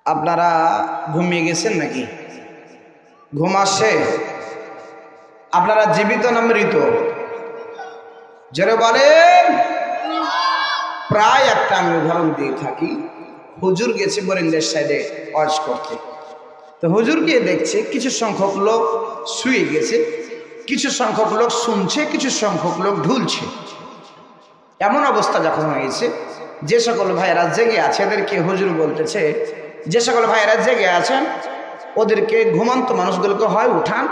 আপনারা ঘুমিয়ে গেছেন নাকি? ঘুম আসছে? আপনারা জীবিত না মৃত? যারা বলেন। প্রায় একটা আমি উদাহরণ দিয়ে থাকি। হুজুর গেছে বরিন্দের সাইডে ওয়াজ করতে, তো হুজুর গিয়ে দেখছে কিছু সংখ্যক লোক শুয়ে গেছে, কিছু সংখ্যক লোক শুনছে, কিছু সংখ্যক লোক ঢুলছে। এমন অবস্থা যখন হয়েছে, যে সকল ভাইয়েরা জেগে আছে এদেরকে হুজুর বলতেছে, যে সকল ভাইয়েরা জেগে আছেন ওদেরকে ঘুমন্ত মানুষগুলোকে হয় উঠান,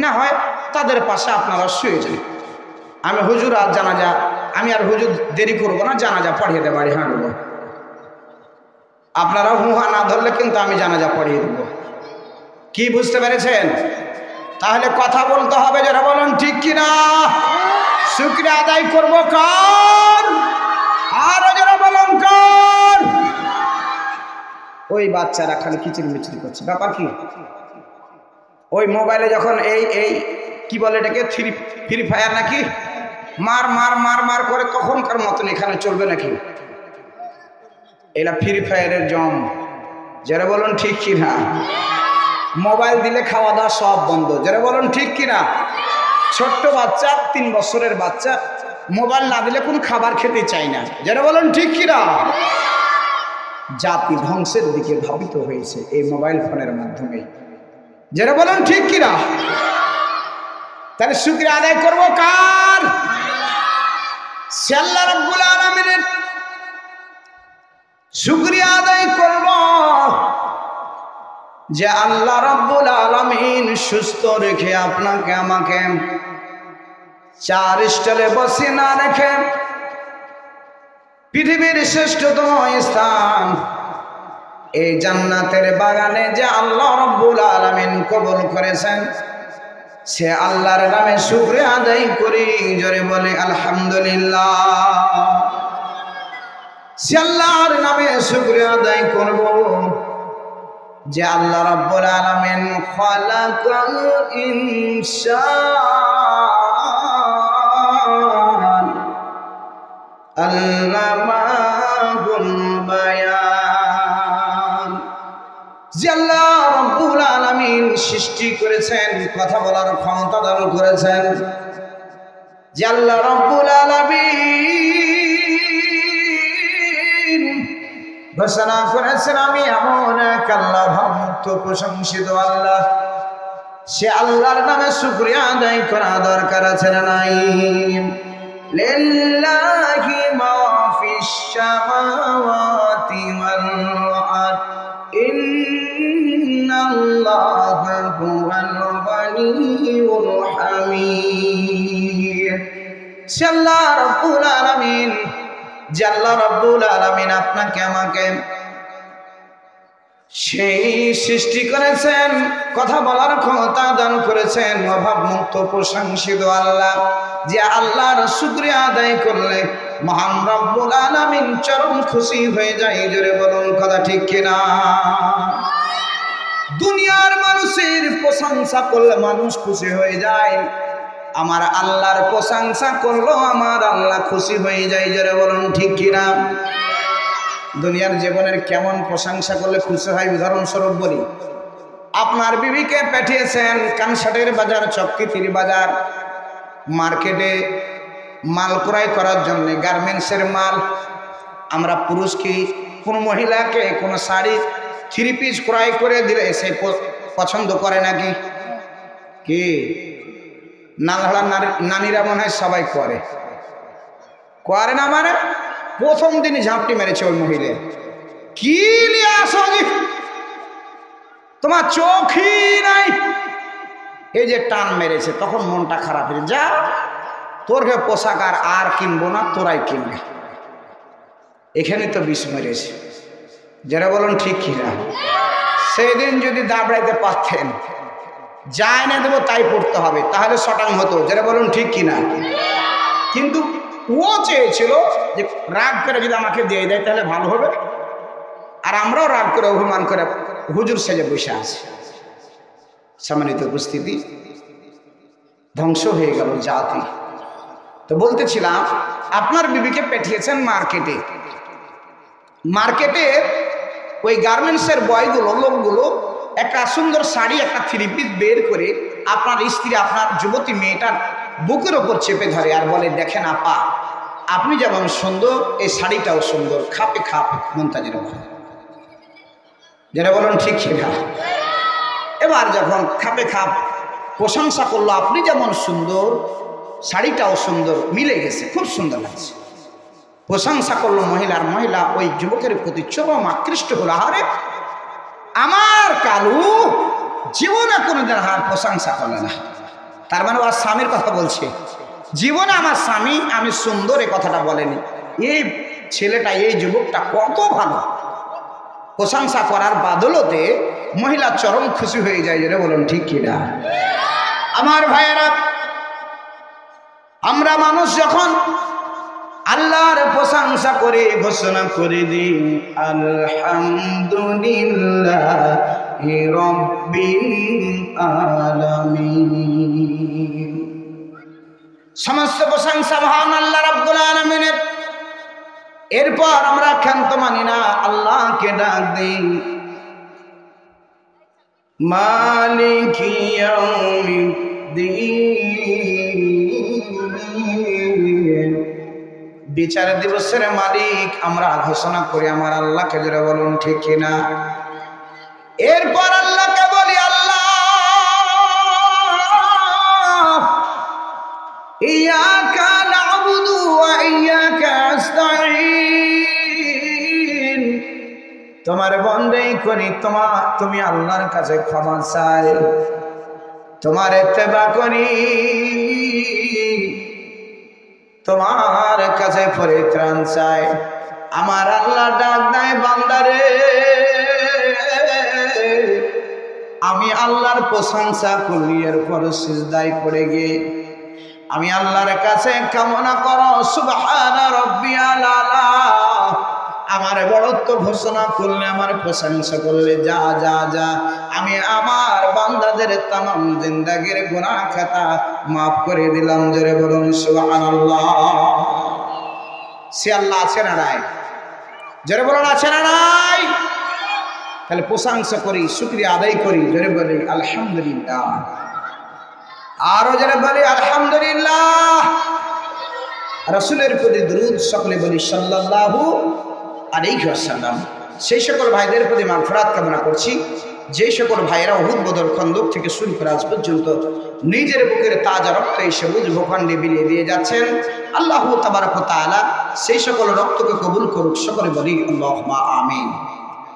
না হয় তাদের পাশে আপনারা শুয়ে যান। আমি হুজুর আর জানাজা, আমি আর হুজুর দেরি করবো না, জানাজা পড়িয়ে দেবো, বাড়ি হাঁটবো। আপনারা হুহা না ধরলে কিন্তু আমি জানাজা পড়িয়ে দেবো। কি বুঝতে পেরেছেন? তাহলে কথা বলতে হবে, যারা বলেন ঠিক কিনা। শুকরিয়া আদায় করবো কার? আর যারা বলেন কার? ওই বাচ্চারা খালি কিচির মিচির করছে, ব্যাপার কি? ওই মোবাইলে যখন এই এই কি বলে এটাকে, ফ্রি ফায়ার নাকি, মার মার মার মার করে তখনকার মতন এখানে চলবে নাকি? এরা ফ্রি ফায়ারের জম। যারা বলেন ঠিক কিনা। মোবাইল দিলে খাওয়া দাওয়া সব বন্ধ। যারা বলেন ঠিক কিনা। ছোট্ট বাচ্চা, 3 বছরের বাচ্চা মোবাইল না দিলে কোন খাবার খেতে চায় না। যারা বলেন ঠিক কিনা। জাতি ধ্বংসের দিকে ধাবিত হয়েছে এই মোবাইল ফোনের মাধ্যমে। যারা বলেন ঠিক কিনা। তাহলে শুকরিয়া আদায় করবো কার? আল্লাহ রাব্বুল আলামিনের শুকরিয়া আদায় করব যে আল্লাহ রাব্বুল আলামিন সুস্থ রেখে আপনাকে আমাকে 4 স্টলে বসে না রেখে পৃথিবীর শ্রেষ্ঠতম স্থান এই জান্নাতের বাগানে যে আল্লাহ রাব্বুল আলামিন কবুল করেছেন, সে আল্লাহর নামে শুকরিয়া আদায় করি। জোরে বলে আলহামদুলিল্লাহ। সে আল্লাহর নামে শুকরিয়া আদায় করব যে আল্লাহ রাব্বুল আলামিন খালাকাল ইনসান আল্লামাহুল বায়ান। যে আল্লাহ রাব্বুল আলামিন সৃষ্টি করেছেন, কথা বলার ক্ষমতা দান করেছেন, যে আল্লাহ রাব্বুল আলামিন ঘোষণা করেছেন আমি এমন এক আল্লাহ, ভক্ত প্রশংসিত আল্লাহ। সে আল্লাহর নামে শুকরিয়া আদায় করা দরকার আছে না নাই? লিল্লাহি মা ফিস সামাওয়াতি ওয়াল আরদ ইন্নাল্লাহা হুয়াল গনিয়্যুল হামিদ। সে আল্লাহ রাব্বুল আলামিন, যে আল্লাহ রাব্বুল আলামিন আপনাকে আমাকে সেই সৃষ্টি করেছেন, কথা বলার ক্ষমতা দান করেছেন, অভাব মুক্ত প্রশংসিত আল্লাহ। যে আল্লাহর শুকরিয়া আদায় করলে মহান রব্বুল আলামিন চরম খুশি হয়ে যায়। জোরে বলুন কথা ঠিক কিনা। দুনিয়ার মানুষের প্রশংসা করলে মানুষ খুশি হয়ে যায়, আমার আল্লাহর প্রশংসা করলো আমার আল্লাহ খুশি হয়ে যায়। যারা বলুন ঠিক কিনা। দুনিয়ার জীবনের কেমন প্রশংসা করলে খুশি হয় উদাহরণস্বরূপ বলি। আপনার বিবিকে পাঠিয়েছেন কানসাটের বাজার, চক্কিতির বাজার মার্কেটে মাল ক্রয় করার জন্য, গার্মেন্টসের মাল। আমরা পুরুষকে, কোনো মহিলাকে কোনো শাড়ি 3 পিস ক্রয় করে দিলে সে পছন্দ করে নাকি? কি নালহালা নারীরা মনে হয় সবাই করে না? মানে প্রথম দিনই ঝাঁপটি মেরেছে ওই মহিলা। কি নিয়ে আসো, তোমার চোখই নাই, এই যে টান মেরেছে, তখন মনটা খারাপ হয়ে যা, তোর পোশাক আর কিনবো না, তোরাই কিনবে। এখানে তো বিষ মেরেছে। যারা বলুন ঠিক কিনা। সেদিন যদি দাবড়াইতে পারতেন, যা এনে দেবো তাই পড়তে হবে, তাহলে শটাং হতো। যারা বলুন ঠিক কিনা। কিন্তু ও চেয়েছিল যে রাগ করে যদি আমাকে দিয়ে দেয় তাহলে ভালো হবে, আর আমরাও রাগ করে অভিমান করে হুজুর সেজে বসে আছি। সম্মানিত উপস্থিতি, ধ্বংস হয়ে গেল জাতি। তো বলতেছিলাম, আপনার বিবিকে পাঠিয়েছেন মার্কেটে ওই গার্মেন্টসের বয়গুলো লোকগুলো একটা সুন্দর শাড়ি একটা থ্রি পিস বের করে আপনার স্ত্রী আপনার যুবতী মেয়েটার বুকের ওপর চেপে ধরে আর বলে, দেখেন আপা, আপনি যেমন সুন্দর এই শাড়িটাও সুন্দর, খাপে খাপ মুনতাজির বলে, যেটা বলেন ঠিক সেটা। এবার যখন খাপে খাপ প্রশংসা করলো, আপনি যেমন সুন্দর শাড়িটাও সুন্দর, মিলে গেছে, খুব সুন্দর লাগছে, প্রশংসা করলো মহিলা ওই যুবকের প্রতি চরম আকৃষ্ট হলো। আরে আমার কালু জীবনে কোনোদিন প্রশংসা করলে না, তার মানে ওর স্বামীর কথা বলছে, জীবনে আমার স্বামী আমি সুন্দর এই কথাটা বলেনি। এই ছেলেটা, এই যুবকটা কত ভালো, প্রশংসা করার বাদলতে মহিলা চরম খুশি হয়ে যায়। যেটা বলুন ঠিক কিনা? আমার ভাইয়েরা, আমরা মানুষ যখন আল্লাহর প্রশংসা করে ঘোষণা করে দিই আলহামদুলিল্লাহি রাব্বিল আলামিন, সমস্ত প্রশংসা মহান আল্লাহ রাব্বুল আলামিনের। এরপর আমরা ক্ষান্ত মানি না, আল্লাহকে ডাক দিই মালিকি ইয়াউমিদ্দিন, বিচার দিবসের মালিক আমরা ঘোষণা করি আমার আল্লাহকে। জোরে বলুন ঠিক কিনা? এরপর আল্লাহকে বলি, আল্লাহ ইয়াকা না'বুদু ওয়া ইয়াকা আস্তাঈন, তোমার বন্দেই করি, তুমি আল্লাহর কাছে ক্ষমা চাই, তোমার ইত্তেবা করি, তোমার কাছে পরিত্রাণ চাই। আমার আল্লাহ ডাক দেয়, বান্দারে আমি আল্লাহর প্রশংসা করি, এরপর সিজদায় পড়ে গিয়ে আমি আল্লাহর কাছে কামনা করো সুবহানা রাব্বিয়াল আলা, আমার বড়ত্ব ঘোষণা করলে, আমার প্রশংসা করলে, যা যা যা আমি আমার বান্দাদের তামাম জিন্দেগীর গুনাহ খাতা মাফ করে দিলাম। জোরে বলুন সুবহানাল্লাহ। সে আল্লাহ আছে না নাই? জোরে বলুন আছে না নাই? তাহলে প্রশংসা করি, শুকরিয়া আদায় করি, জোরে বলি আলহামদুলিল্লাহ। আরো জোরে বলি আলহামদুলিল্লাহ। রাসূলের প্রতি দরুদ সকলে বলি সাল্লাল্লাহু আলাইহি ওয়াসাল্লাম। সেই সকল ভাইদের প্রতি মাগফিরাত কামনা করছি, যে সকল ভাইয়েরা উহুদ, বদর, খন্দক থেকে শুরু করে আজ পর্যন্ত নিজের বুকের তাজা রক্ত এই সবুজ ভূখণ্ডে বিলিয়ে দিয়ে যাচ্ছেন, আল্লাহু তাবারক ওয়া তাআলা সেই সকল রক্তকে কবুল করুক। সকলে বলি আল্লাহুম্মা আমিন।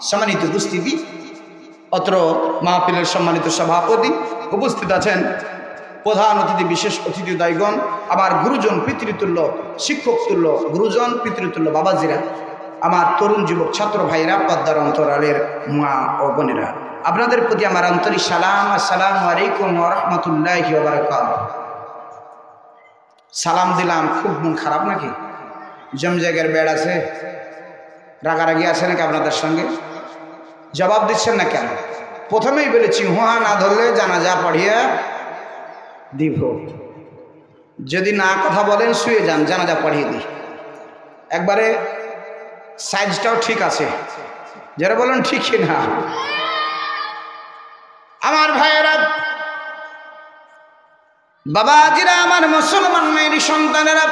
সম্মানিত উপস্থিতি, অত্র মাহফিলের সম্মানিত সভাপতি, উপস্থিত আছেন প্রধান অতিথি, বিশেষ অতিথি দায়গণ, আমার গুরুজন পিতৃতুল্য, শিক্ষক তুল্য গুরুজন, পিতৃতুল্য বাবাজিরা, আমার তরুণ যুবক ছাত্র ভাইরা, পদ্মার অন্তরালের মা ও বোনেরা, আপনাদের প্রতি আমার আন্তরিক সালাম। আসসালামু আলাইকুম ওয়া রাহমাতুল্লাহি ওয়া বারাকাতুহু। সালাম দিলাম, খুব মন খারাপ নাকি? জমজায়গার বেড় আছে, রাগারাগি আছে নাকি আপনাদের সঙ্গে? জবাব দিচ্ছেন না কেন? প্রথমেই বলেছি হুহা না ধরলে জানাজা পড়িয়ে দিব, যদি না কথা বলেন শুয়ে যান, জানাজা পড়িয়ে দিই। একবারে সাইজটাও ঠিক আছে, যারা বলেন ঠিক না? আমার ভাইয়েরা, বাবাজিরা, আমার মুসলমান মেয়ের সন্তানেরা,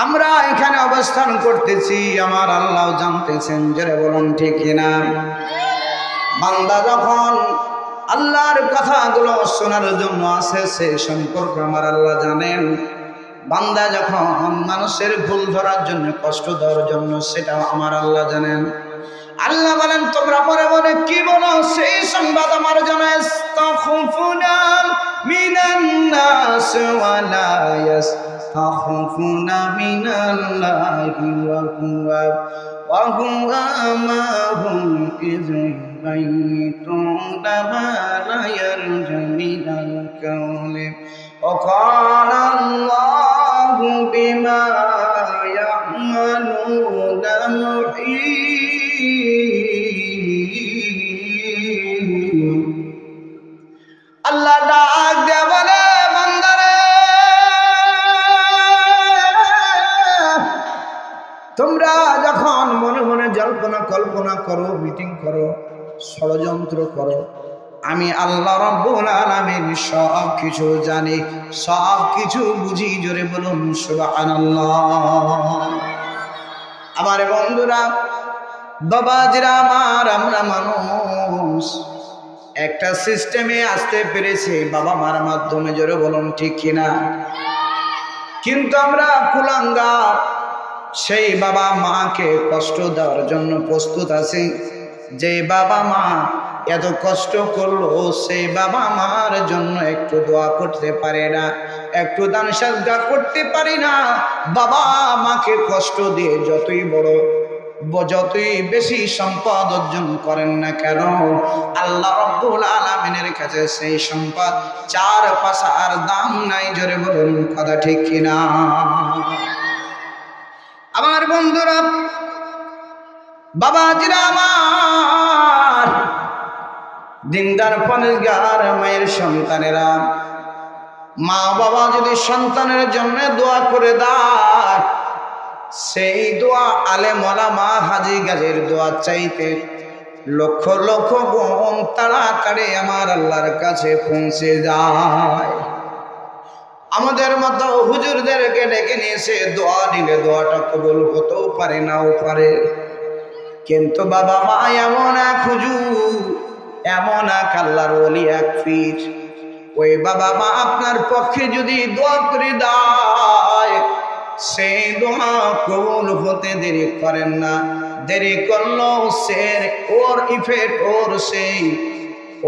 আমরা এখানে অবস্থান করতেছি, আমার আল্লাহ জানতেছেন, যারা বলেন ঠিক না? বান্দা যখন আল্লাহর কথাগুলো শোনার জন্য আসে, সে সম্পর্কে আমার আল্লাহ জানেন। বান্দা যখন মানুষের ভুল ধরার জন্য, কষ্ট দেওয়ার জন্য, সেটাও আমার আল্লাহ জানেন। আল্লাহ বলেন, তোমরা পরে বলে কি বলো, সেই সংবাদ আমার জন্য। ইস্তাখফুনা মিনান নাস ওয়া লা ইস্তাখফুনা মিনাল্লাহি ওয়া হুয়া মাহুম ইয বাইতুনা মা লা ইয়ারজু মিনাল কাওলি ওয়া কানা আল্লাহু বিমা ইয়া'মালুনা মুহীত। আল্লাহ ডাক দেয়া বলে, বান্দারে তোমরা যখন মনে মনে জল্পনা কল্পনা করো, মিটিং করো, ষড়যন্ত্র করো, আমি আল্লাহ রাব্বুল আলামিন সব কিছু জানি, সব কিছু বুঝি। জোরে বলুন সুবহানাল্লাহ। আমার বন্ধুরা, বাবাজিরা আমার, আমরা মানুষ একটা সিস্টেমে আসতে পেরেছি বাবা মার মাধ্যমে। জোরে বলুন ঠিক কিনা? কিন্তু আমরা কুলাঙ্গার, সেই বাবা মাকে কষ্ট দেওয়ার জন্য প্রস্তুত আছি। যে বাবা মা এত কষ্ট করলো, সেই বাবা মার জন্য একটু দোয়া করতে পারে না, একটু দান সাজদা করতে পারি না। বাবা মাকে কষ্ট দিয়ে যতই বেশি সম্পদ অর্জন করেন না কেন, আল্লাহ রাব্বুল আলামিনের কাছে সেই সম্পদ 4 পয়সার দাম নাই। জোরে বলুন কথা ঠিক কিনা? আমার বন্ধুরা, বাবাজিরা আমার, দিনদার পরেজগার মায়ের সন্তানেরা, মা বাবা যদি সন্তানের জন্য দোয়া করে দেয়, সেই দোয়া আলেম ওলামা হাজী গাজীর দোয়া চাইতে লক্ষ লক্ষ গুণ তাড়াতাড়ি আমার আল্লাহর কাছে পৌঁছে যায়। আমাদের মতো হুজুরদেরকে ডেকে নিয়ে এসে দোয়া দিলে দোয়াটা কবুল হতেও পারে, নাও পারে। কিন্তু বাবা মা এমন এক হুজুর, এমন এক আল্লাহর ওলি, এক পীর, ওই বাবা মা আপনার পক্ষে যদি দোয়া করে দেয়, সেই দোয়া কবুল হতে দেরি করেন না। দেরি করলো ওর ইফেক্ট,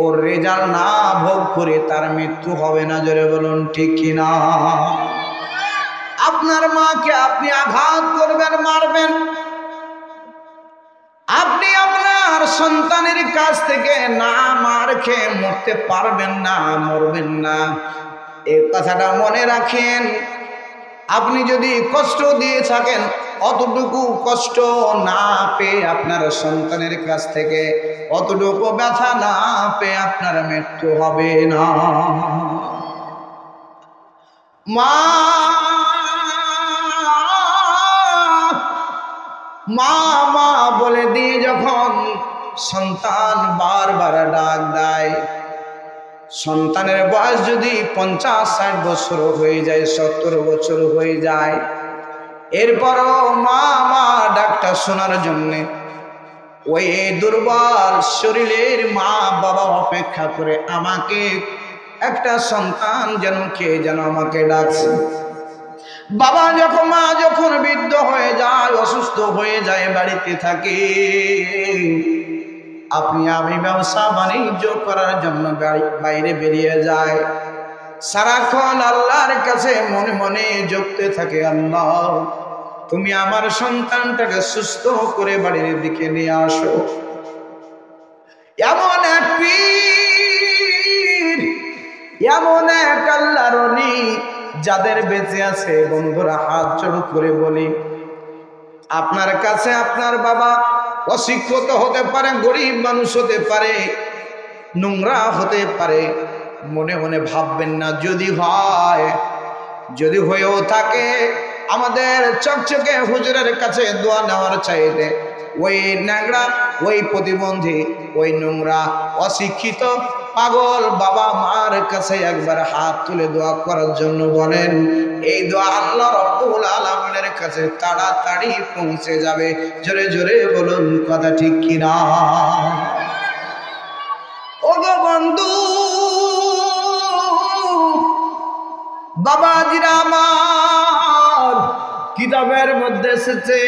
ওর রেজাল্ট না ভোগ করে তার মৃত্যু হবে না। জোরে বলুন ঠিক কিনা? আপনার মাকে আপনি আঘাত করবেন, মারবেন, আপনি আপনার সন্তানের কাছ থেকে না মার খেয়ে মরতে পারবেন না, মরবেন না। এই কথাটা মনে রাখেন। আপনি যদি কষ্ট দিয়ে থাকেন, অতটুকু কষ্ট না পেয়ে আপনার সন্তানের কাছ থেকে, অতটুকু ব্যথা না পেয়ে আপনার মৃত্যু হবে না। মা মা মা বলে দিয়ে যখন সন্তান বারবার ডাক দেয়, সন্তানের বয়স যদি 50-60 বছর হয়ে যায়, 70 বছর হয়ে যায়, এরপরও মা মা ডাকটা শোনার জন্যে ওই দুর্বল শরীরের মা বাবা অপেক্ষা করে, আমাকে একটা সন্তান যেন কে যেন আমাকে ডাকছে। বাবা মা যখন বৃদ্ধ হয়ে যায়, অসুস্থ হয়ে যায়, বাড়িতে থাকে, আমি ব্যবসা বাণিজ্য করার জন্য বাইরে বেরিয়ে যায়, সারাক্ষণ আল্লাহর কাছে মনে মনে জপতে থাকে, আল্লাহ তুমি আমার সন্তানটাকে সুস্থ করে বাড়ির দিকে নিয়ে আসো। এমন এক পীর, এমন এক আল্লাহর ওলি যাদের বেঁচে আছে, বন্ধুরা হাত জোড় করে বলি, আপনার কাছে আপনার বাবা অশিক্ষিত হতে পারে, গরিব মানুষ হতে পারে, নোংরা হতে পারে, মনে মনে ভাববেন না। যদি হয়েও থাকে, আমাদের চকচকে হুজুরের কাছে দোয়া নেওয়ার চাইতে ওই ন্যাংরা, ওই প্রতিবন্ধী, ওই নোংরা অশিক্ষিত পাগল বাবা মার কাছে একবার হাত তুলে দোয়া করার জন্য বলেন। এই দোয়া আল্লাহ রাব্বুল আলামিনের কাছে তাড়াতাড়ি পৌঁছে যাবে। জোরে জোরে বলুন কথা ঠিক কিনা? ওগো বন্ধু, বাবাজিরা আমার, কিতাবের মধ্যে এসেছে,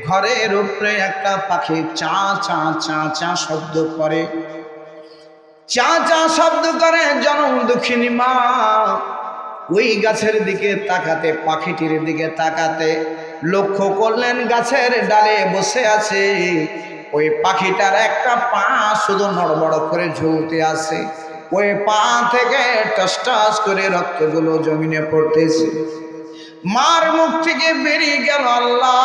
ঘরের উপরে একটা পাখি চা চা চা চা শব্দ করে, চা চা শব্দ করে। জনম দুঃখিনী মা ওই গাছের দিকে তাকাতে, পাখিটির দিকে তাকাতে লক্ষ্য করলেন গাছের ডালে বসে আছে ওই পাখিটার একটা পা শুধু নড়বড় করে ঝুলতে আছে। ওই পা থেকে টস টস করে রক্তগুলো জমিনে পড়তেছে। মার মুখ থেকে বেরিয়ে গেল, আল্লাহ,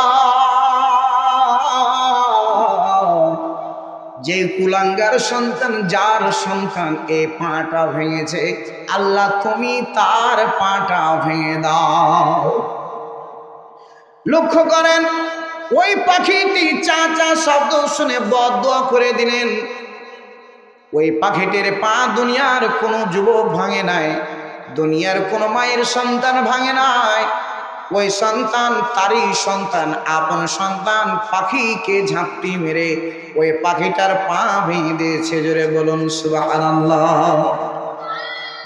যে কুলাঙ্গার সন্তান, যার সন্তান এই পাটা ভেঙেছে, আল্লাহ তুমি তার পাটা ভেঙে দাও। লক্ষ্য করেন, ওই পাখিটি চা চা শব্দ শুনে বদদোয়া করে দিলেন। ওই পাখিটির পা দুনিয়ার কোনো যুবক ভাঙে নাই, দুনিয়ার কোনো মায়ের সন্তান ভাঙে নাই। ওই সন্তান তারই সন্তান, আপন সন্তান পাখিকে ঝাঁপটি মেরে ওই পাখিটার পা ভেঙে দিয়েছে। জোরে বলুন সুবহানাল্লাহ।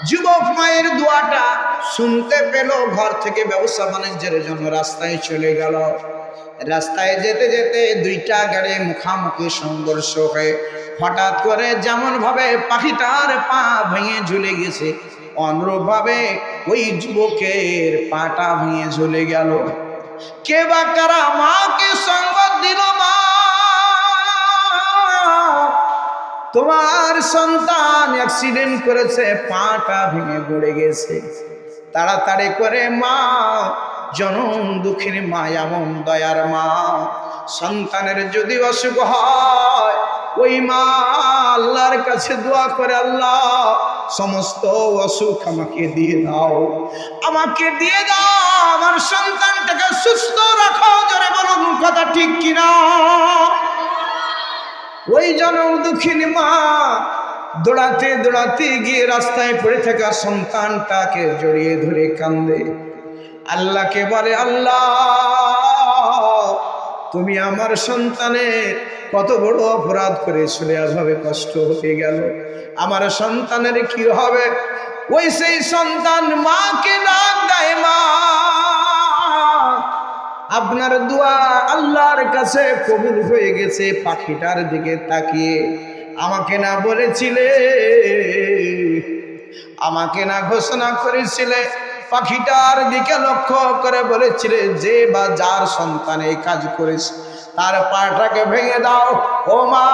যুবক মায়ের দোয়াটা শুনতে পেল, ঘর থেকে ব্যবসা বাণিজ্যের জন্য রাস্তায় চলে গেল। রাস্তায় যেতে যেতে দুইটা গাড়ি মুখামুখি সংঘর্ষ হয়ে হঠাৎ করে যেমন ভাবে পাখিটার পা ভেঙে ঝুলে গেছে, অনুরূপ ভাবে ওই যুবকের পাটা ভেঙে ঝুলে গেল। কে বা কারা মাকে সংবাদ দিল, মা তোমার সন্তান অ্যাক্সিডেন্ট করেছে, পাটা ভেঙে পড়ে গেছে। তাড়াতাড়ি করে মা, জনম দুঃখের মা, এমন দয়ার মা, সন্তানের যদি অসুখ হয় ওই মা আল্লাহর কাছে দোয়া করে, আল্লাহ সমস্ত অসুখ আমাকে দিয়ে দাও, আমাকে দিয়ে দাও, আমার সন্তানটাকে সুস্থ রাখো। জোরে বলুন কথা ঠিক কিনা? ওই জনম দুঃখিনী মা দৌড়াতে দৌড়াতে গিয়ে রাস্তায় পড়ে থাকা সন্তানটাকে জড়িয়ে ধরে কান্দে, আল্লাহকে বলে, আল্লাহ তুমি আমার সন্তানের কত বড় অপরাধ করেছিলে, এভাবে কষ্ট হয়ে গেল, আমার সন্তানের কি হবে? ওই সেই সন্তান মাকে ডাক দেয়, মা আপনার দোয়া আল্লাহর কাছে কবুল হয়ে গেছে। পাখিটার দিকে তাকিয়ে, আমাকে না বলেছিলে, আমাকে না ঘোষণা করেছিলে, পাখিটার দিকে লক্ষ্য করে বলেছিলে যে বা যার সন্তান এই কাজ করেছে তার পাটাকে ভেঙে দাও। ও মা,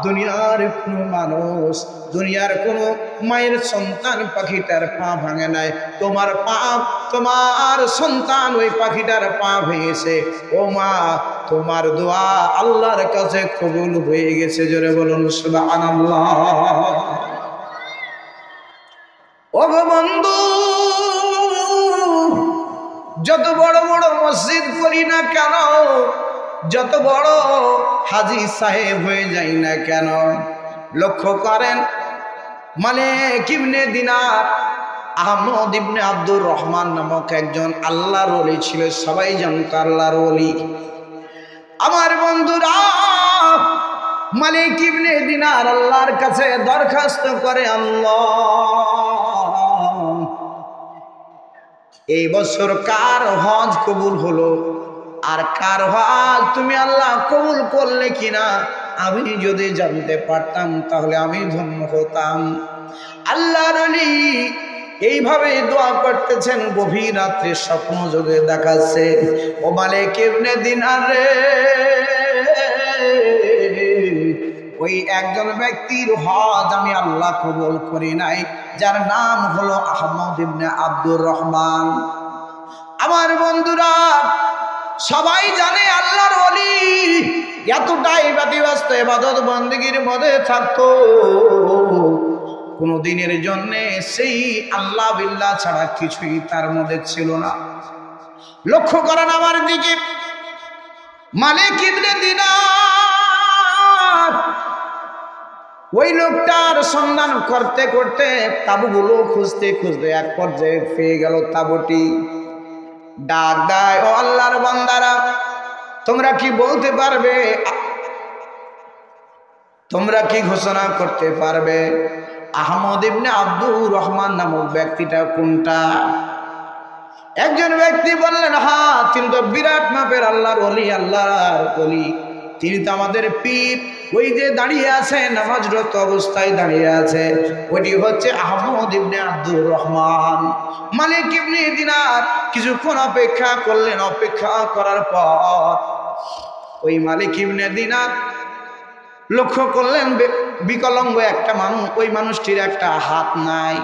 দুনিয়ার কোনো মানুষ, দুনিয়ার কোনো মায়ের সন্তান পাখিটার পা ভাঙে নাই, তোমার পা, তোমার সন্তান ওই পাখিটার পা ভেঙেছে। ও মা, তোমার দোয়া আল্লাহর কাছে কবুল হয়ে গেছে। জোরে বলুন সুবহানাল্লাহ। ও বন্ধু, যত বড় বড় মসজিদ করি না কেন, যত বড় হাজী সাহেব হয়ে যাই না কেন, লক্ষ্য করেন মালিক ইবনে দিনার আহমদ ইবনে আব্দুর রহমান নামক একজন আল্লাহর ওলি ছিল। সবাই জানত আল্লাহর ওলি। আমার বন্ধুরা, মালিক ইবনে দিনার আল্লাহর কাছে দরখাস্ত করে, আল্লাহ এই বছর কার হজ কবুল হলো আর কার হজ তুমি আল্লাহ কবুল করলে কিনা আমি যদি জানতে পারতাম তাহলে আমি ধন্য হতাম। আল্লাহর ওলি এইভাবে দোয়া করতেছেন, গভীর রাত্রে স্বপ্ন যোগে দেখাচ্ছে, ও মালিক ইবনে দিনার রে, ওই একজন ব্যক্তির হজ আমি আল্লাহ কবুল করি নাই, যার নাম হলো আহমদ ইবনে আব্দুর রহমান। আমার বন্ধুরা, সবাই জানে আল্লাহর ওলি এতটাই ব্যতিব্যস্ত ইবাদত বন্দেগীর মধ্যে থাকতো, কোনো দিনের জন্যে সেই আল্লাহ বিল্লাহ ছাড়া কিছুই তার মধ্যে ছিল না। লক্ষ্য করেন আমার দিকে, মালিক ইবনে দিনার ওই লোকটার সন্ধান করতে করতে, তাবুগুলো খুঁজতে খুঁজতে এক পর্যায়ে পেয়ে গেল তাবুটি। ডাক দেয়, ও আল্লাহর বান্দারা, তোমরা কি বলতে পারবে, তোমরা কি ঘোষণা করতে পারবে আহমদ ইবনে আব্দুর রহমান নামক ব্যক্তিটা কোনটা? একজন ব্যক্তি বললেন, হ্যাঁ তিনি তো বিরাট মাপের আল্লাহর ওলি, আল্লাহর ওলি, তিনি তো আমাদের পীর, ওই যে দাঁড়িয়ে আছে নামাজরত অবস্থায় দাঁড়িয়ে আছে ওইটি হচ্ছে আহমদ ইবনে আব্দুর রহমান। মালিক ইবনে দিনার কিছুক্ষণ অপেক্ষা করলেন। অপেক্ষা করার পর ওই মালিক ইবনে দিনার লক্ষ্য করলেন বিকলাঙ্গ একটা মানুষ, ওই মানুষটির একটা হাত নাই,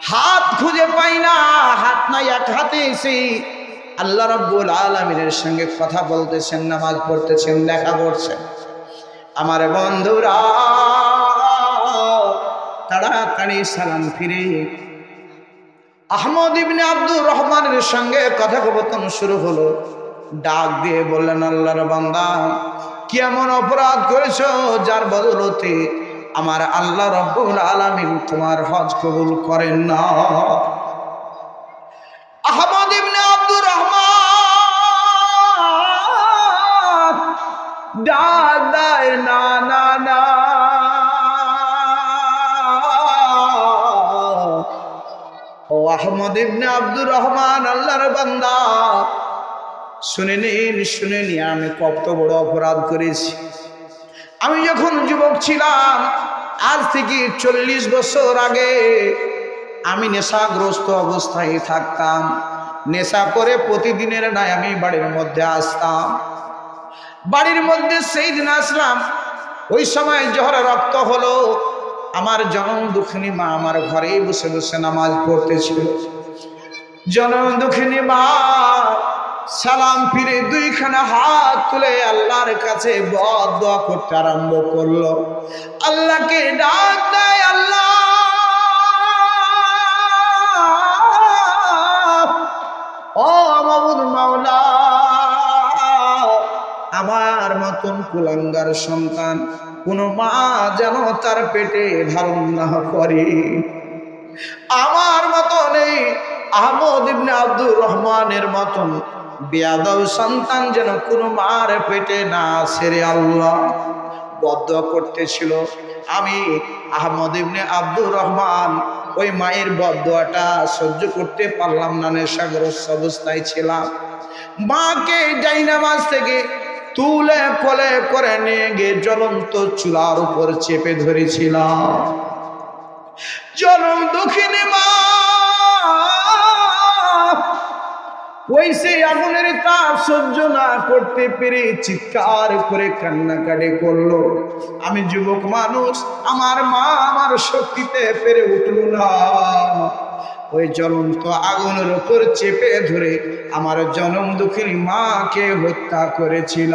হাত খুঁজে পাই না, হাত নাই, এক হাতে এসে আল্লাহ রাব্বুল আলামিনের সঙ্গে কথা বলতেছেন, নামাজ পড়তেছেন, দেখা করছেন। আমার বন্ধুরা, তাড়াতাড়ি সালাম ফিরে আহমদ ইবনে আব্দুর রহমানের সঙ্গে কথোপকথন শুরু হলো। ডাক দিয়ে বললেন, আল্লাহর বান্দা, কি এমন অপরাধ করেছো যার বদলতে আমার আল্লাহ রব্বুল আলামিন তোমার হজ কবুল করেন না? আহমদ ইবনে আব্দুর রহমান ডাক দেয়, না না না, ও আহমদ ইবনে আব্দুর রহমান, আল্লাহর বান্দা, শুনে নিন, আমি কত বড় অপরাধ করেছি। আমি যখন যুবক ছিলাম, আজ থেকে 40 বছর আগে, আমি নেশাগ্রস্ত অবস্থায় থাকতাম। নেশা করে প্রতিদিনের ন্যায় আমি বাড়ির মধ্যে আসতাম। বাড়ির মধ্যে সেই দিন আসলাম, ওই সময় জোহরে রক্ত হলো। আমার জনম দুঃখিনী মা আমার ঘরেই বসে বসে নামাজ পড়তেছিল। জনম দুঃখিনী মা সালাম ফিরে দুইখানা হাত তুলে আল্লাহর কাছে বদদোয়া করতে আরম্ভ করলো। আল্লাহকে ডাক দেয়, আল্লাহ, ও মাবুদ মাওলা, আমার মতন কুলাঙ্গার সন্তান কোন মা যেন তার পেটে ধারণ না করে। আমার মতন এই আহমদ ইবনে আব্দুর রহমানের মতন বেয়াদব সন্তান যেন কোন মার পেটে না সেরে আল্লাহ বদদোয়া করতেছিল। আমি আহমদ ইবনে আব্দুর রহমান ওই মায়ের বদদোয়াটা সহ্য করতে পারলাম না, নেশাগ্রস্ত অবস্থায় ছিলাম। মাকে জায়নামাজ থেকে তুলে কোলে করে নিয়ে গিয়ে জ্বলন্ত চুলার উপর চেপে ধরেছিলাম। জনম দুঃখিনী মা ওই সেই আগুনের তাপ সহ্য না করতে পেরে চিৎকার করে কান্নাকাটি করলো। আমি যুবক মানুষ, আমার মা আমার শক্তিতে পেরে উঠল না। ওই জ্বলন্ত আগুনের উপর চেপে ধরে আমার জনম দুঃখিনী মাকে হত্যা করেছিল।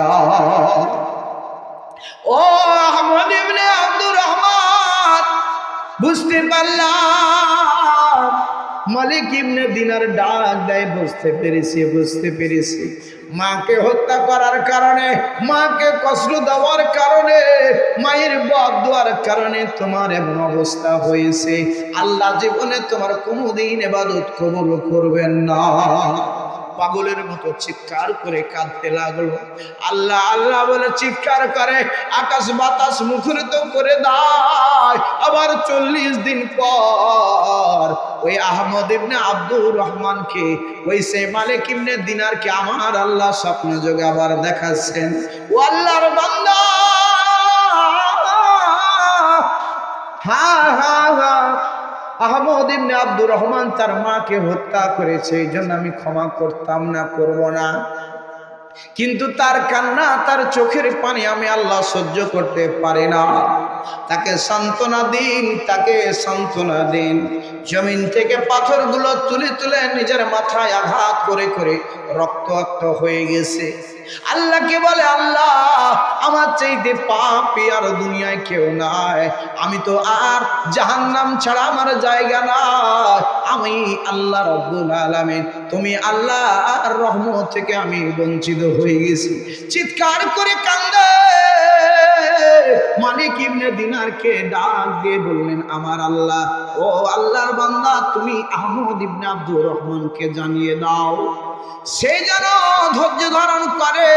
ও আহমদ ইবনে আব্দুর রহমান, বুঝতে পারলাম মালিক ইবনে দিনার ডাক দেয়, বুঝতে পেরেছি মাকে হত্যা করার কারণে, মাকে কষ্ট দেওয়ার কারণে, মায়ের বদদোয়ার কারণে তোমার এমন অবস্থা হয়েছে। আল্লাহ জীবনে তোমার কোনোদিন ইবাদত কবুল করবেন না। পাগলের মতো চিৎকার করে কাঁদতে লাগলো। আল্লাহ আল্লাহ বলে চিৎকার করে আকাশ বাতাস মুখরিত করে দেয়। আবার 40 দিন পর ওই আহমদ ইবনে আব্দুর রহমানকে, ওই সে মালিক ইবনে দিনারকে আমার আল্লাহ স্বপ্ন যোগে আবার দেখাচ্ছেন। ও আল্লাহর বান্দা, আহমদ ইবনে আব্দুর রহমান তার মাকে হত্যা করেছে, এই জন্য আমি ক্ষমা করতাম না, করব না। কিন্তু তার কান্না, তার চোখের পানি আমি আল্লাহ সহ্য করতে পারি না। তাকে সান্ত্বনা দিন। জমিন থেকে পাথরগুলো তুলে তুলে নিজের মাথায় আঘাত করে করে রক্তাক্ত হয়ে গেছে। আল্লাহকে বলে, আল্লাহ আমার চাইতে পাপী আর দুনিয়ায় কেউ নাই। আমি তো আর জাহান্নাম ছাড়া আমার জায়গা নাই। আমি আল্লাহ রব্বুল আলামিন, তুমি আল্লাহর রহমত থেকে আমি বঞ্চিত হয়ে গেছি। চিৎকার করে কান্দে মালিক ইবনে দিনারকে ডাক দিয়ে বললেন, আমার আল্লাহ, ও আল্লাহর বান্দা, তুমি আহমদ ইবনে আব্দুর রহমানকে জানিয়ে দাও, সে যেন ধৈর্য ধারণ করে।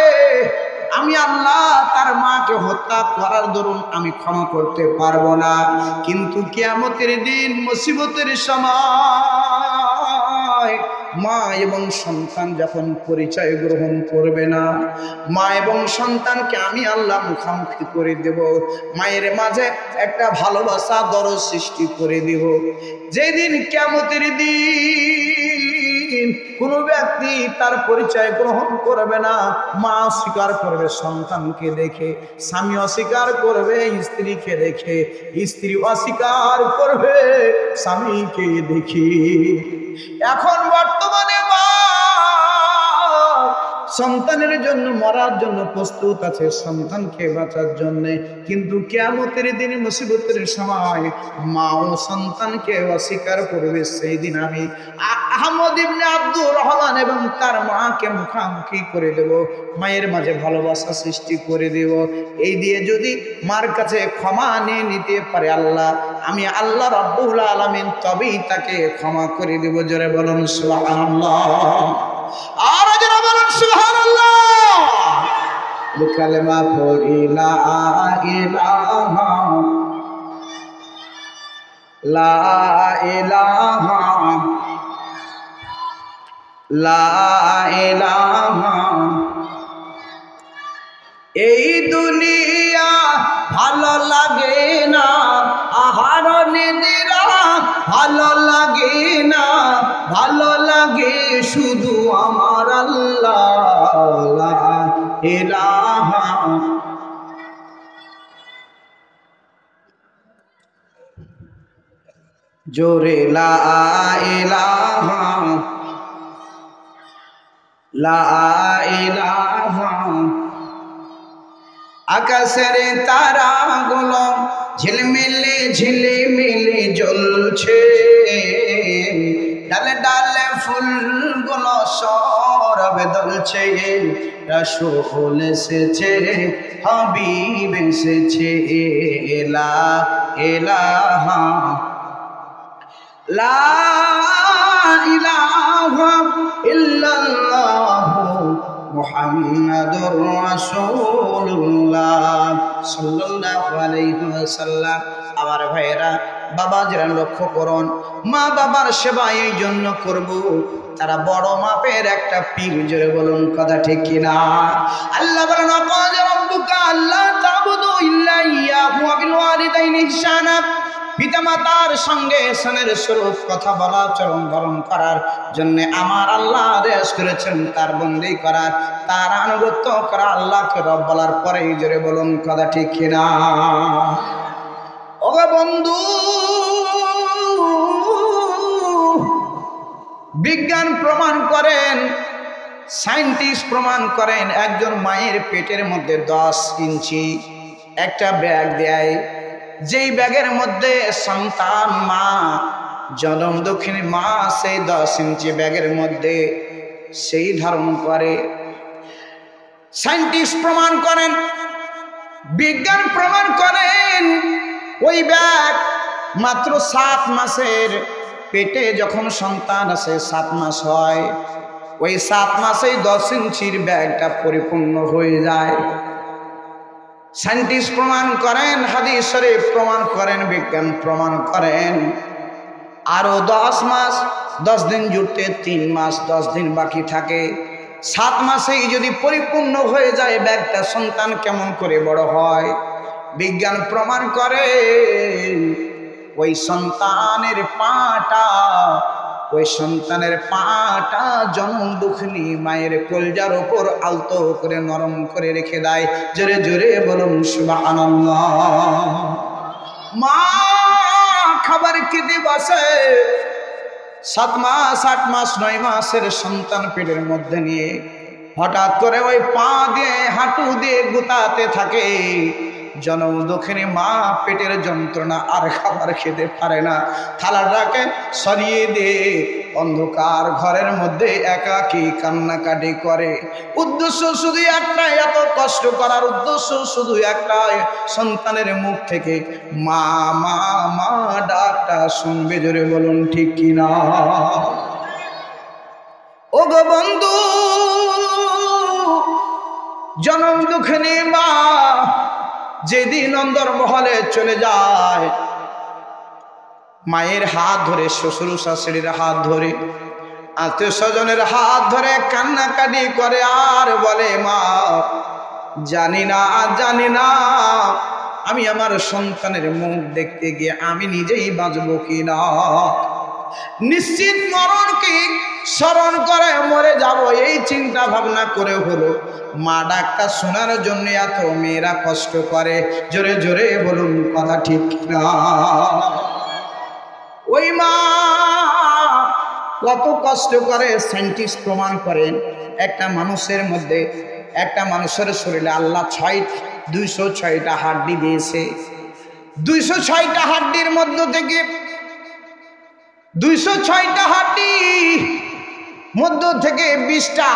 আমি আল্লাহ তার মাকে হত্যা করার দরুন আমি ক্ষমা করতে পারবো না, কিন্তু কিয়ামতের দিন মুসিবতের সময় মা এবং সন্তান যখন পরিচয় গ্রহণ করবে না, মা এবং সন্তানকে আমি আল্লাহ মুখামুখি করে দেব। মায়ের মাঝে একটা ভালোবাসা দরদ সৃষ্টি করে দেব। যেদিন কিয়ামতের দিন কোন ব্যক্তি তার পরিচয় গ্রহণ করবে না, মা অস্বীকার করবে সন্তানকে দেখে, স্বামী অস্বীকার করবে স্ত্রীকে দেখে, স্ত্রী অস্বীকার করবে স্বামীকে দেখে। এখন বর্তমানে মা সন্তানের জন্য মরার জন্য প্রস্তুত আছে, সন্তানকে বাঁচার জন্য। কিন্তু কিয়ামতের দিন মুসিবতের সময় মা ও সন্তানকে অস্বীকার করবে। সেই দিন আমি আহমদ ইবনে আব্দুর রহমান এবং তার মাকে মুখামুখি করে দেব, মায়ের মাঝে ভালোবাসা সৃষ্টি করে দেব। এই দিয়ে যদি মার কাছে ক্ষমা নিয়ে নিতে পারে আল্লাহ, আমি আল্লাহ রাব্বুল আলামিন তবেই তাকে ক্ষমা করে দেব। জোরে বলুন সুবহানাল্লাহ, আর জোরে বলুন সুবহানাল্লাহ। কালেমা পড়ি লা ইলাহা লা ইলাহা লা ইলাহা। এই দুনিয়া ভালো লাগে না, আহার নিদ্রা ভালো লাগে না, ভালো লাগে শুধু আমার আল্লাহ লা ইলাহা। জোরে লা ইলাহা লা ইলাহা। আকাশের তারাগুলো ঝিলমিলে ঝিলিমিলি জ্বলছে, ডালে ডালে ফুলগুলো সরবে দুলছে। রাসূল এসেছে, হাবিব এসেছে, লা ইলাহা লা ইলাহা ইল্লাল্লাহু মুহাম্মাদুর রাসূলুল্লাহ সাল্লাল্লাহু আলাইহি ওয়াসাল্লাম। আমার ভাইয়েরা, বাবাজিরা লক্ষ্য করুন, মা বাবার সেবা এই জন্য করব, তারা বড় মাপের একটা পীর। জোরে বলুন কথা ঠিক কিনা? আল্লাহ বলেন, ওয়াকাযা রাব্বুকা আল্লা তা'বুদু ইল্লা ইয়াহু ওয়া বিল ওয়ালিদাইনি ইহসানা। পিতামাতার সঙ্গে এহসানের স্বরূপ কথা বলা, চরণ ধারণ করার জন্য আমার আল্লাহ আদেশ করেছেন, তার বন্দী করার, তার আনুগত্য করা, আল্লাহকে রব বলার পরেই জোরে বলুন কথা ঠিক কিনা? ওগো বন্ধু, বিজ্ঞান প্রমাণ করেন, সায়েন্টিস্ট প্রমাণ করেন, একজন মায়ের পেটের মধ্যে 10 ইঞ্চি একটা ব্যাগ দেয়, যেই ব্যাগের মধ্যে সন্তান মা জনম দক্ষিণী মা সেই 10 ইঞ্চি ব্যাগের মধ্যে সেই ধারণ করে। সায়েন্টিস্ট প্রমাণ করেন, বিজ্ঞান প্রমাণ করেন, ওই ব্যাগ মাত্র 7 মাসের পেটে যখন সন্তান আসে, 7 মাস হয়, ওই 7 মাসেই 10 ইঞ্চির ব্যাগটা পরিপূর্ণ হয়ে যায়। সায়েন্টিস্ট প্রমাণ করেন, হাদিস শরীফ প্রমাণ করেন, বিজ্ঞান প্রমাণ করেন, আরো 10 মাস 10 দিন জুড়তে 3 মাস 10 দিন বাকি থাকে। 7 মাসেই যদি পরিপূর্ণ হয়ে যায় ব্যাগটা, সন্তান কেমন করে বড় হয়? বিজ্ঞান প্রমাণ করে ওই সন্তানের পাটা জনম দুঃখিনী মায়ের কলজার ওপর আলতো করে নরম করে রেখে দেয়। জোরে জোরে বলুন সুবহানাল্লাহ। মা খাবার খেতে বসে, 7 মাস 8 মাস 9 মাসের সন্তান পেটের মধ্যে নিয়ে হঠাৎ করে ওই পা দিয়ে হাঁটু দিয়ে গুতাতে থাকে। জনম দক্ষিণী মা পেটের যন্ত্রণা আর খাবার খেতে পারে না, থালাটাকে সরিয়ে দিয়ে অন্ধকার ঘরের মধ্যে একাকী কান্নাকাটি করে। উদ্দেশ্য শুধু একটাই, এত কষ্ট করার উদ্দেশ্য শুধু একটাই, সন্তানের মুখ থেকে মা মা মা ডাকটা শুনবে। জোরে বলুন ঠিক কিনা? ও গো বন্ধু, জনম দুঃখিনী মা যেদিন অন্দরমহলে চলে যায়, মায়ের হাত ধরে, শ্বশুর শাশুড়ির হাত ধরে, আত্মীয় স্বজনের হাত ধরে কান্নাকাটি করে আর বলে, মা জানি না আমি আমার সন্তানের মুখ দেখতে গিয়ে আমি নিজেই বাঁচবো কিনা। নিশ্চিত মরণকে স্মরণ করে মরে যাব, এই চিন্তা ভাবনা করে হলো মা ডাকটা শোনার জন্য এত মেয়েরা কষ্ট করে। জোরে জোরে বলুন কথা ঠিক না? ওই মা কত কষ্ট করে, সায়েন্টিস্ট প্রমাণ করেন, একটা মানুষের মধ্যে, একটা মানুষের শরীরে আল্লাহ 206টা হাড্ডি দিয়েছে। 206টা হাড্ডির মধ্য থেকে 206টা হাড্ডি মধ্য থেকে 20টা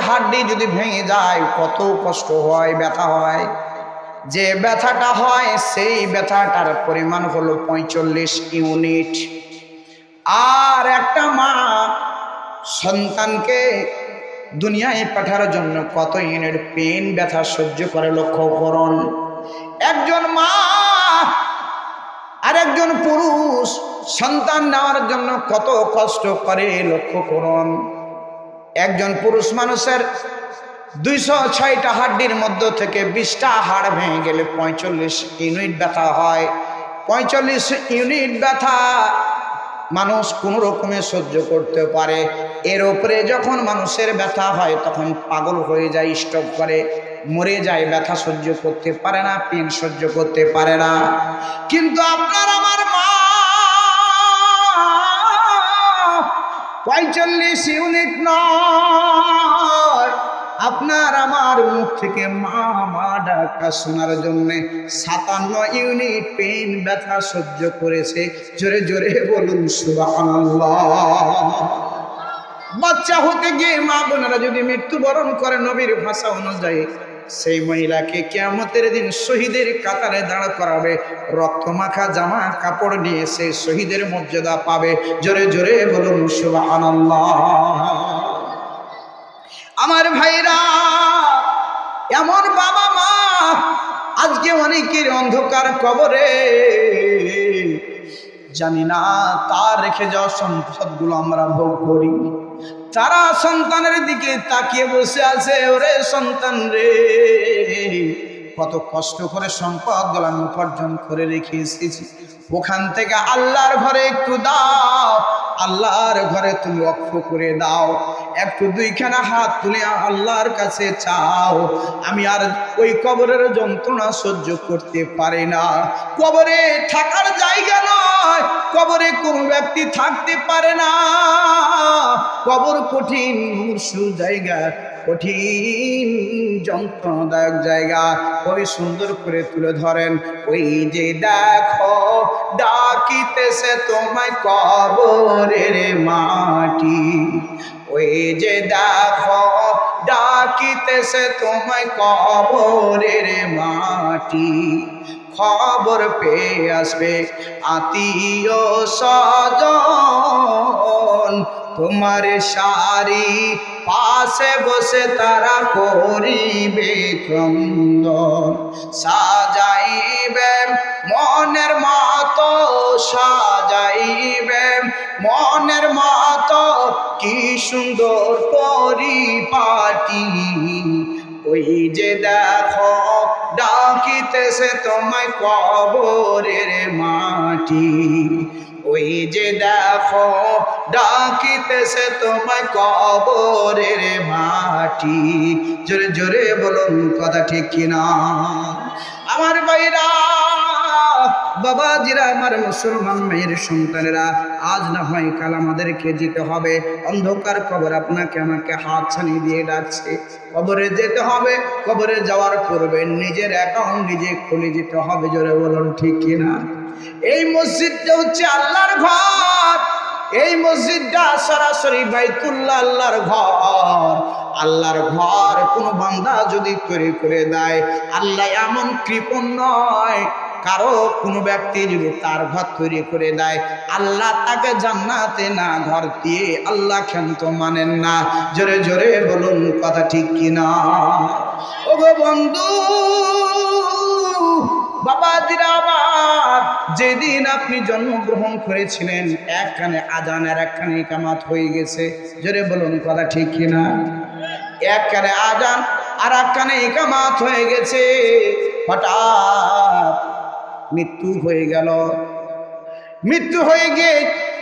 হাড্ডি যদি ভেঙে যায় কত কষ্ট হয়, ব্যথা হয়। যে ব্যথাটা হয় সেই ব্যথাটার পরিমাণ হলো 45 ইউনিট। আর একটা মা সন্তানকে দুনিয়ায় পাঠানোর জন্য কত ইউনিট পেন ব্যথা সহ্য করে লক্ষ্য করুন। একজন মা আর একজন পুরুষ সন্তান নেওয়ার জন্য কত কষ্ট করে লক্ষ্য করুন। একজন পুরুষ মানুষের 206টা হাড্ডির মধ্য থেকে 20টা হাড় ভেঙে গেলে 45 ইউনিট ব্যথা হয়। 45 ইউনিট ব্যথা মানুষ কোনো রকমে সহ্য করতে পারে। এর উপরে যখন মানুষের ব্যথা হয় তখন পাগল হয়ে যায়, স্ট্রোক করে মরে যায়, ব্যথা সহ্য করতে পারে না, পেন সহ্য করতে পারে না। কিন্তু আপনার আমার মা 45 ইউনিট নয়, আপনার আমার মুখ থেকে মা মা ডাকা শোনার জন্য 57 ইউনিট পেন ব্যথা সহ্য করেছে। জোরে জোরে বলুন সুবহানাল্লাহ। বাচ্চা হতে গিয়ে মা বোনেরা যদি মৃত্যুবরণ করে নবীর ভাষা অনুযায়ী সেই মহিলাকে কিয়ামতের দিন শহীদের কাতারে দাঁড় করাবে, রক্তমাখা জামা কাপড় নিয়ে সে শহীদের মর্যাদা পাবে। জোরে জোরে বলুন সুবহানাল্লাহ। আমার ভাইরা, এমন বাবা মা আজকে অনেকের অন্ধকার কবরে, জানি না তার রেখে যাওয়া সম্পদগুলো আমরা ভোগ করি। তারা সন্তানের দিকে তাকিয়ে বসে আছে, ওরে সন্তান রে, কত কষ্ট করে সম্পদগুলো আমি উপার্জন করে রেখে এসেছি, ওখান থেকে আল্লাহর ঘরে একটু দাও, আল্লাহর ঘরে তুমি ওয়াকফ করে দাও, একটু দুইখানা হাত তুলে আল্লাহর কাছে চাও। আমি আর ওই কবরের যন্ত্রণা সহ্য করতে পারি না। কবরে থাকার জায়গা নয়, কবরে কোনো ব্যক্তি থাকতে পারে না। কবর কঠিন মুমূর্ষু জায়গা, কঠিন যন্ত্রণাদায়ক জায়গা। কবি সুন্দর করে তুলে ধরেন, ওই যে দেখো ডাকিতেছে তোমায় কবরের মাটি, ওই যে দেখো ডাকিতেছে তোমায় কবরের মাটি। খবর পেয়ে আসবে আত্মীয় স্বজন, তোমার সারি পাশে বসে তারা করিবে ক্রন্দন। সাজাইবে মনের মতো, সাজাইবে মনের মতো, কি সুন্দর পরিপাটি। ওই যে দেখো ডাকিতেছে তোমায় কবরের মাটি, ওই যে দেখো ডাকিতেছে তোমায় কবরের মাটি। জোরে জোরে বলুন কথা ঠিক কিনা আমার ভাইরা, বাবাজিরা, আমার মুসলমান মেয়ের সন্তানেরা, আজ না হয় কাল আমাদেরকে যেতে হবে। অন্ধকার কবর আপনাকে আমাকে হাত ছানিয়ে দিয়ে ডাকছে। কবরে যেতে হবে, কবরে যাওয়ার পূর্বে নিজের অ্যাকাউন্ট নিজে খুলে যেতে হবে। জোরে বলুন ঠিক কিনা। এই মসজিদটা হচ্ছে আল্লাহর ঘর, এই মসজিদটা সরাসরি বাইতুল্লাহ, আল্লাহর ঘর। আল্লাহর ঘর কোনো বান্দা যদি তৈরি করে দেয়, আল্লাহ এমন কৃপণ নয়, কারো কোনো ব্যক্তি যদি তার ঘর তৈরি করে দেয়, আল্লাহ তাকে জান্নাতে না ঘর দিয়ে আল্লাহ ক্ষান্ত মানেন না। জোরে জোরে বলুন কথা ঠিক কিনা। ও গো বন্ধু, বাবাজিরা আমার, যেদিন আপনি জন্মগ্রহণ করেছিলেন এক কানে আজান আর এক কানে ইকামত হয়ে গেছে। জোরে বলুন কথা ঠিক কিনা। এক কানে আজান আর এক কানে ইকামত হয়ে গেছে, হঠাৎ মৃত্যু হয়ে গেল। মৃত্যু হয়ে গিয়ে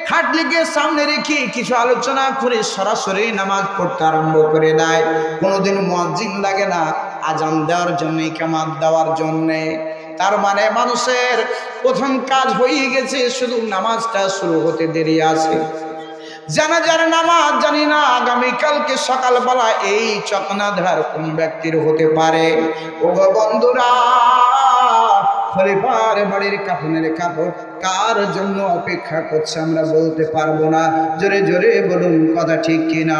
খাটলিকে সামনে রেখে কিছু আলোচনা করে সরাসরি নামাজ পড়তে আরম্ভ করে দেয়। কোনোদিন মুয়াজ্জিন লাগে না আজান দেওয়ার জন্য, ইকামত দেওয়ার জন্যে। তার মানে মানুষের প্রথম কাজ হয়ে গেছে, শুধু নামাজটা শুরু হতে দেরি আছে। জানাজার নামাজ জানি না আগামীকালকে সকালবেলা এই চকনাধার কোন ব্যক্তির হতে পারে। ও বন্ধুরা, খলিফার বাড়ির কাফনের কাপড় কার জন্য অপেক্ষা করছে আমরা বলতে পারবো না। জোরে জোরে বলুন কথা ঠিক কিনা?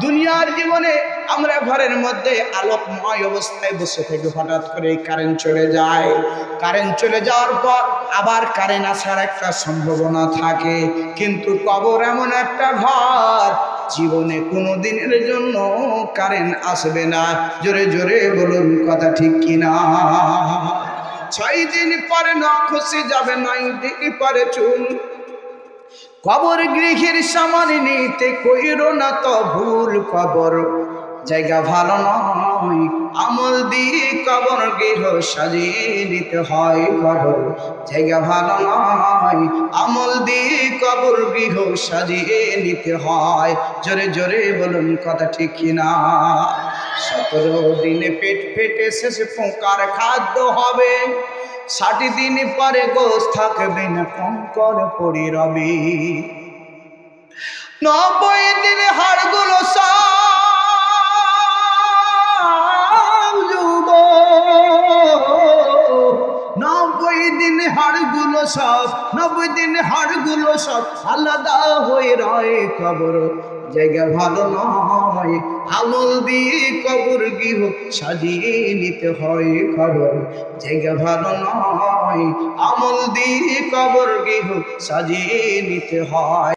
দুনিয়ার জীবনে আমরা ঘরের মধ্যে আলোকময় অবস্থায় বসে থেকে হঠাৎ করে কারেন্ট চলে যায়। কারেন্ট চলে যাওয়ার পর আবার কারেন্ট আসার একটা সম্ভাবনা থাকে, কিন্তু কবর এমন একটা ঘর জীবনে কোনো দিনের জন্য কারেন্ট আসবে না। জোরে জোরে বলুন কথা ঠিক কিনা? 6 দিন পরে নখ খসে যাবে, 9 দিন পরে চুল। কবর গৃহের সামানে নিতে কইরো না তো ভুল। কবর জায়গা ভালো নয়, আমল দিয়ে কবর গৃহ সাজিয়ে নিতে হয়। কবর জায়গা ভালো নয়, আমল দিয়ে কবর গৃহ সাজিয়ে নিতে হয়। জোরে জোরে বলুন কথা ঠিক কিনা? 17 দিনে পেট ফেটে শেষে পোকার খাদ্য হবে। 60 দিন পরে গোশ থাকবে না, কঙ্কর পড়ে রবে। 90 দিনে হাড়গুলো সব যুব, 90 দিনে হাড়গুলো সব, 90 দিনে হাড়গুলো সব আলাদা হয়ে রয়। কবর জায়গা ভালো নয়, আমল দিয়ে কবর গৃহ সাজিয়ে নিতে হয়। কবর জায়গা ভালো নয়, আমল দিয়ে কবর গৃহ সাজিয়ে নিতে হয়।